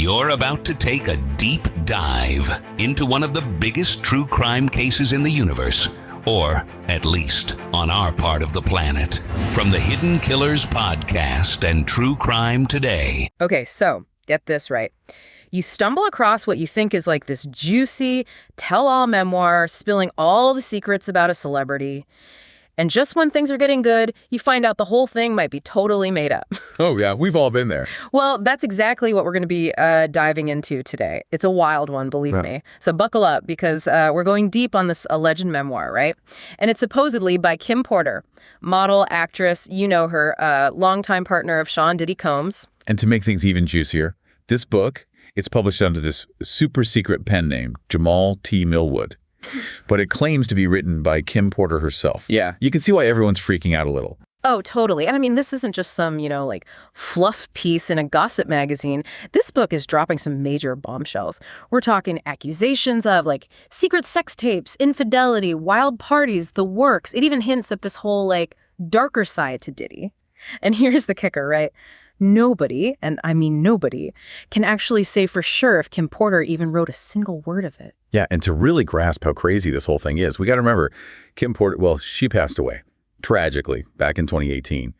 You're about to take a deep dive into one of the biggest true crime cases in the universe, or at least on our part of the planet. From the Hidden Killers podcast and True Crime Today. Okay, so get this right. You stumble across what you think is like this juicy, tell-all memoir spilling all the secrets about a celebrity. And just when things are getting good, you find out the whole thing might be totally made up. Oh, yeah, we've all been there. Well, that's exactly what we're going to be diving into today. It's a wild one, believe me. So buckle up, because we're going deep on this alleged memoir, right? And it's supposedly by Kim Porter, model, actress, you know her, longtime partner of Sean Diddy Combs. And to make things even juicier, this book, it's published under this super secret pen name, Jamal T. Millwood. But it claims to be written by Kim Porter herself. Yeah. You can see why everyone's freaking out a little. Oh, totally. And I mean, this isn't just some, like fluff piece in a gossip magazine. This book is dropping some major bombshells. We're talking accusations of like secret sex tapes, infidelity, wild parties, the works. It even hints at this whole like darker side to Diddy. And here's the kicker, right? Nobody, and I mean nobody, can actually say for sure if Kim Porter even wrote a single word of it. Yeah, and to really grasp how crazy this whole thing is, we got to remember, Kim Porter, well, she passed away, tragically, back in 2018.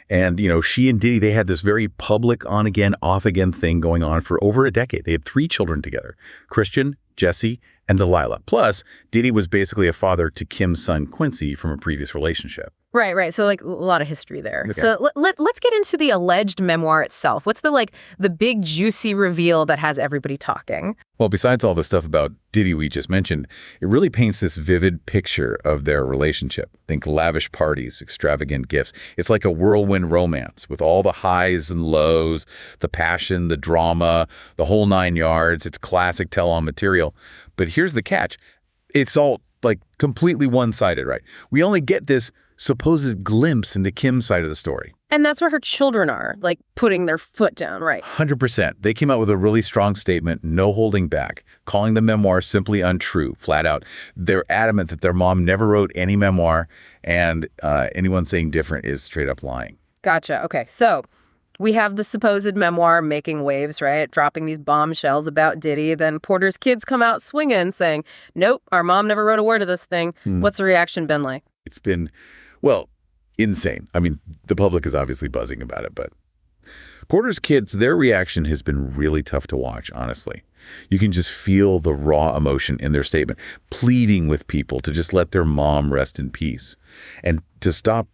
And, she and Diddy, they had this very public on-again, off-again thing going on for over a decade. They had 3 children together, Christian, Jesse, and Delilah. Plus, Diddy was basically a father to Kim's son, Quincy, from a previous relationship. Right. So, like, a lot of history there. Okay. So let's get into the alleged memoir itself. What's the big juicy reveal that has everybody talking? Well, besides all the stuff about Diddy we just mentioned, it really paints this vivid picture of their relationship. Think lavish parties, extravagant gifts. It's like a whirlwind romance with all the highs and lows, the passion, the drama, the whole 9 yards. It's classic tell-all material. But here's the catch. It's all like completely one-sided, right? We only get this supposed glimpse into Kim's side of the story. And that's where her children are, like putting their foot down, right? 100%. They came out with a really strong statement, no holding back, calling the memoir simply untrue, flat out. They're adamant that their mom never wrote any memoir, and anyone saying different is straight up lying. Gotcha. Okay, so we have the supposed memoir making waves, right? Dropping these bombshells about Diddy. Then Porter's kids come out swinging, saying, nope, our mom never wrote a word of this thing. What's the reaction been like? It's been, well, insane. I mean, the public is obviously buzzing about it, but Porter's kids, their reaction has been really tough to watch, honestly. You can just feel the raw emotion in their statement, pleading with people to just let their mom rest in peace and to stop,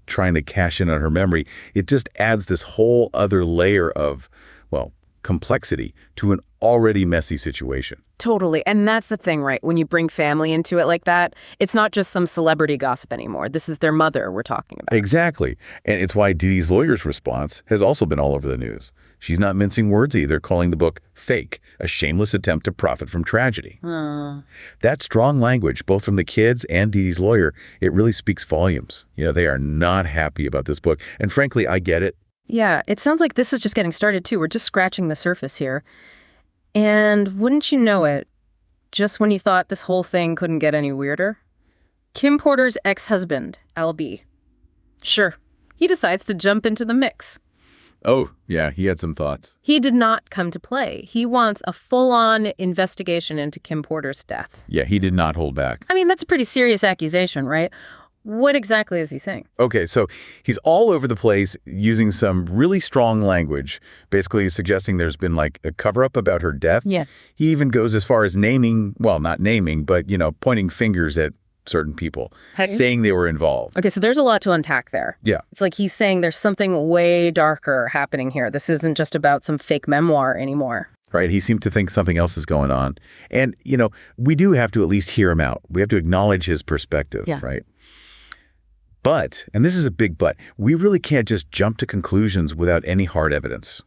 trying to cash in on her memory. It just adds this whole other layer of, complexity to an already messy situation. Totally. And that's the thing, right? When you bring family into it like that, it's not just some celebrity gossip anymore. This is their mother we're talking about. Exactly. And it's why Diddy's lawyer's response has also been all over the news. She's not mincing words either, calling the book fake, a shameless attempt to profit from tragedy. That strong language, both from the kids and Diddy's lawyer, it really speaks volumes. They are not happy about this book. And frankly, I get it. Yeah, it sounds like this is just getting started, too. We're just scratching the surface here. And wouldn't you know it, just when you thought this whole thing couldn't get any weirder, Kim Porter's ex-husband, LB. Sure, he decides to jump into the mix. Oh, yeah, he had some thoughts. He did not come to play. He wants a full-on investigation into Kim Porter's death. Yeah, he did not hold back. I mean, that's a pretty serious accusation, right? What exactly is he saying? Okay, so he's all over the place using some really strong language, basically suggesting there's been like a cover-up about her death. Yeah. He even goes as far as naming, well, not naming, but, pointing fingers at certain people, saying they were involved. Okay, so there's a lot to unpack there. Yeah. It's like he's saying there's something way darker happening here. This isn't just about some fake memoir anymore. Right. He seemed to think something else is going on. And, we do have to at least hear him out. We have to acknowledge his perspective, right? But, and this is a big but, we really can't just jump to conclusions without any hard evidence.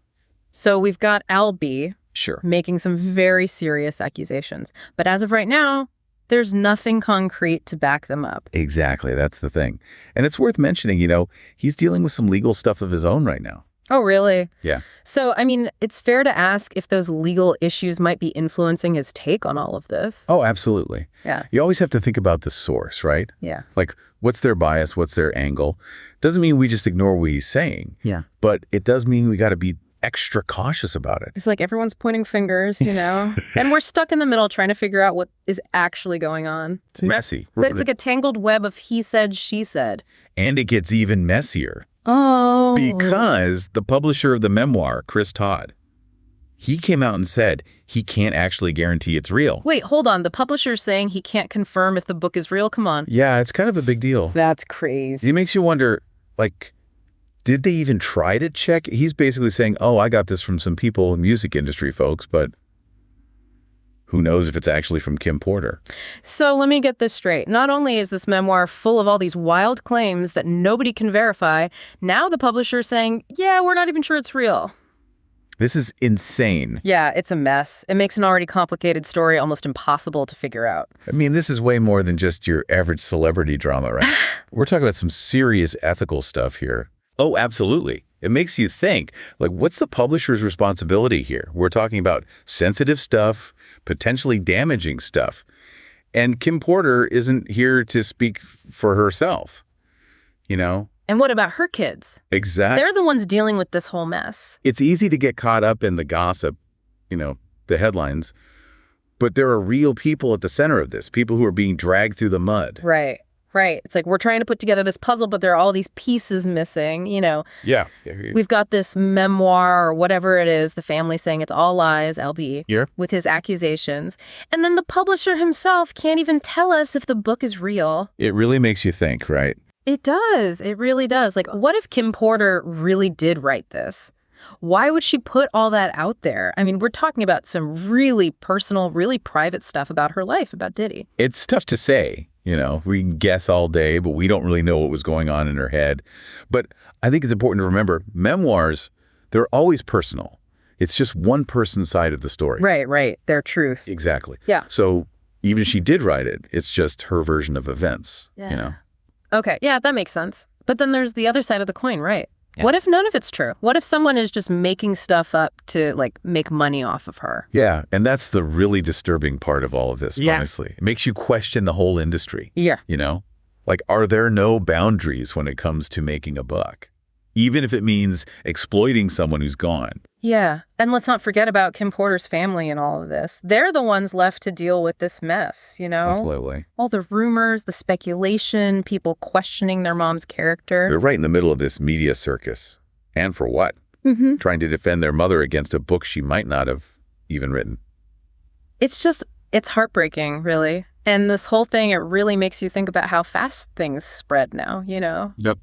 So we've got LB Sure. making some very serious accusations. But as of right now, there's nothing concrete to back them up. Exactly. That's the thing. And it's worth mentioning, he's dealing with some legal stuff of his own right now. Oh, really? Yeah. So, I mean, it's fair to ask if those legal issues might be influencing his take on all of this. Oh, absolutely. Yeah. You always have to think about the source, right? Yeah. Like, what's their bias? What's their angle? Doesn't mean we just ignore what he's saying. Yeah. But it does mean we got to be extra cautious about it. It's like everyone's pointing fingers, and we're stuck in the middle trying to figure out what is actually going on. It's messy. But it's like a tangled web of he said, she said. And it gets even messier. Oh. Because the publisher of the memoir, Chris Todd, he came out and said he can't actually guarantee it's real. Wait, hold on. The publisher's saying he can't confirm if the book is real? Come on. Yeah, it's kind of a big deal. That's crazy. It makes you wonder, did they even try to check? He's basically saying, I got this from some people in music industry folks, but who knows if it's actually from Kim Porter. So let me get this straight. Not only is this memoir full of all these wild claims that nobody can verify, now the publisher's saying, yeah, we're not even sure it's real. This is insane. Yeah, it's a mess. It makes an already complicated story almost impossible to figure out. I mean, this is way more than just your average celebrity drama, right? We're talking about some serious ethical stuff here. Oh, absolutely. It makes you think, what's the publisher's responsibility here? We're talking about sensitive stuff, potentially damaging stuff. And Kim Porter isn't here to speak for herself, And what about her kids? Exactly. They're the ones dealing with this whole mess. It's easy to get caught up in the gossip, the headlines, but there are real people at the center of this, people who are being dragged through the mud. Right. It's like we're trying to put together this puzzle, but there are all these pieces missing, Yeah. We've got this memoir or whatever it is, the family saying it's all lies, LB, with his accusations. And then the publisher himself can't even tell us if the book is real. It really makes you think, right? It does. It really does. What if Kim Porter really did write this? Why would she put all that out there? I mean, we're talking about some really personal, really private stuff about her life, about Diddy. It's tough to say. We can guess all day, but we don't really know what was going on in her head. But I think it's important to remember, memoirs, they're always personal. It's just one person's side of the story. Right. Their truth. Exactly. Yeah. So even if she did write it, it's just her version of events, Okay, yeah, that makes sense. But then there's the other side of the coin, right? Yeah. What if none of it's true? What if someone is just making stuff up to, make money off of her? Yeah, and that's the really disturbing part of all of this, honestly. It makes you question the whole industry. Yeah. Are there no boundaries when it comes to making a buck? Even if it means exploiting someone who's gone. Yeah, and let's not forget about Kim Porter's family in all of this. They're the ones left to deal with this mess, Absolutely. All the rumors, the speculation, people questioning their mom's character. They're right in the middle of this media circus. And for what? Trying to defend their mother against a book she might not have even written. It's heartbreaking, really. And this whole thing, it really makes you think about how fast things spread now, Yep.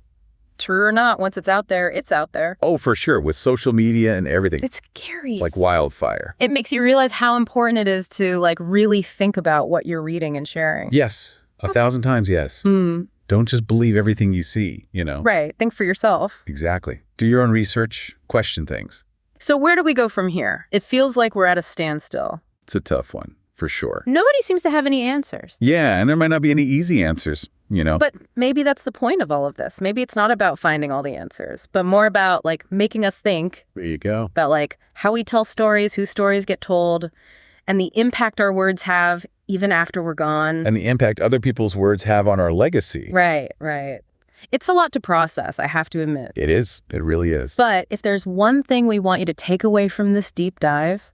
True or not, once it's out there, it's out there. Oh, for sure. With social media and everything. It's scary. Like wildfire. It makes you realize how important it is to really think about what you're reading and sharing. Yes. 1,000 times yes. Don't just believe everything you see, Right. Think for yourself. Exactly. Do your own research. Question things. So where do we go from here? It feels like we're at a standstill. It's a tough one, for sure. Nobody seems to have any answers. Yeah, and there might not be any easy answers. But maybe that's the point of all of this. Maybe it's not about finding all the answers, but more about making us think. There you go. About how we tell stories, whose stories get told, and the impact our words have even after we're gone. And the impact other people's words have on our legacy. Right. It's a lot to process, I have to admit. It is. It really is. But if there's one thing we want you to take away from this deep dive,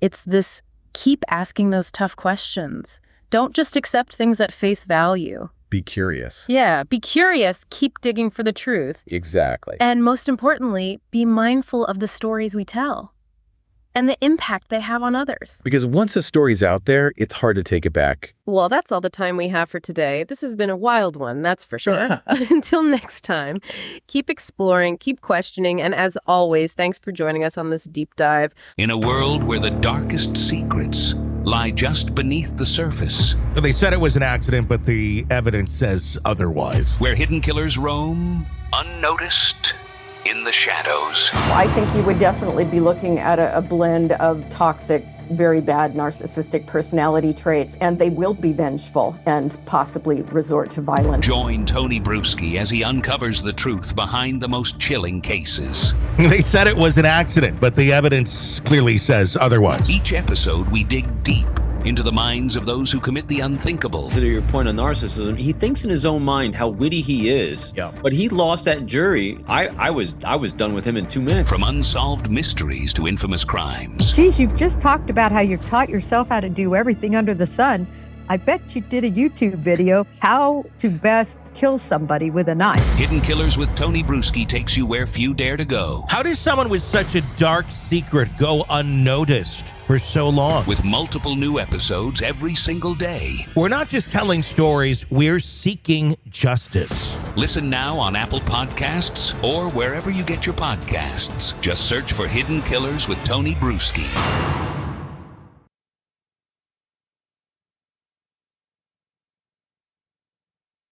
it's this: keep asking those tough questions. Don't just accept things at face value. Be curious. Yeah, be curious. Keep digging for the truth. Exactly. And most importantly, be mindful of the stories we tell and the impact they have on others. Because once a story's out there, it's hard to take it back. Well, that's all the time we have for today. This has been a wild one, that's for sure. Until next time, keep exploring, keep questioning, and as always, thanks for joining us on this deep dive. In a world where the darkest secrets lie just beneath the surface. They said it was an accident, but the evidence says otherwise. Where hidden killers roam, unnoticed, in the shadows. I think you would definitely be looking at a blend of toxic, very bad narcissistic personality traits, and they will be vengeful and possibly resort to violence. Join Tony Bruschi as he uncovers the truth behind the most chilling cases. They said it was an accident, but the evidence clearly says otherwise. Each episode, we dig deep into the minds of those who commit the unthinkable. To your point on narcissism, he thinks in his own mind how witty he is. Yeah. But he lost that jury. I was done with him in 2 minutes. From unsolved mysteries to infamous crimes. Geez, you've just talked about how you taught yourself how to do everything under the sun. I bet you did a YouTube video, how to best kill somebody with a knife. Hidden Killers with Tony Bruschi takes you where few dare to go. How does someone with such a dark secret go unnoticed for so long? With multiple new episodes every single day. We're not just telling stories, we're seeking justice. Listen now on Apple Podcasts or wherever you get your podcasts. Just search for Hidden Killers with Tony Bruschi.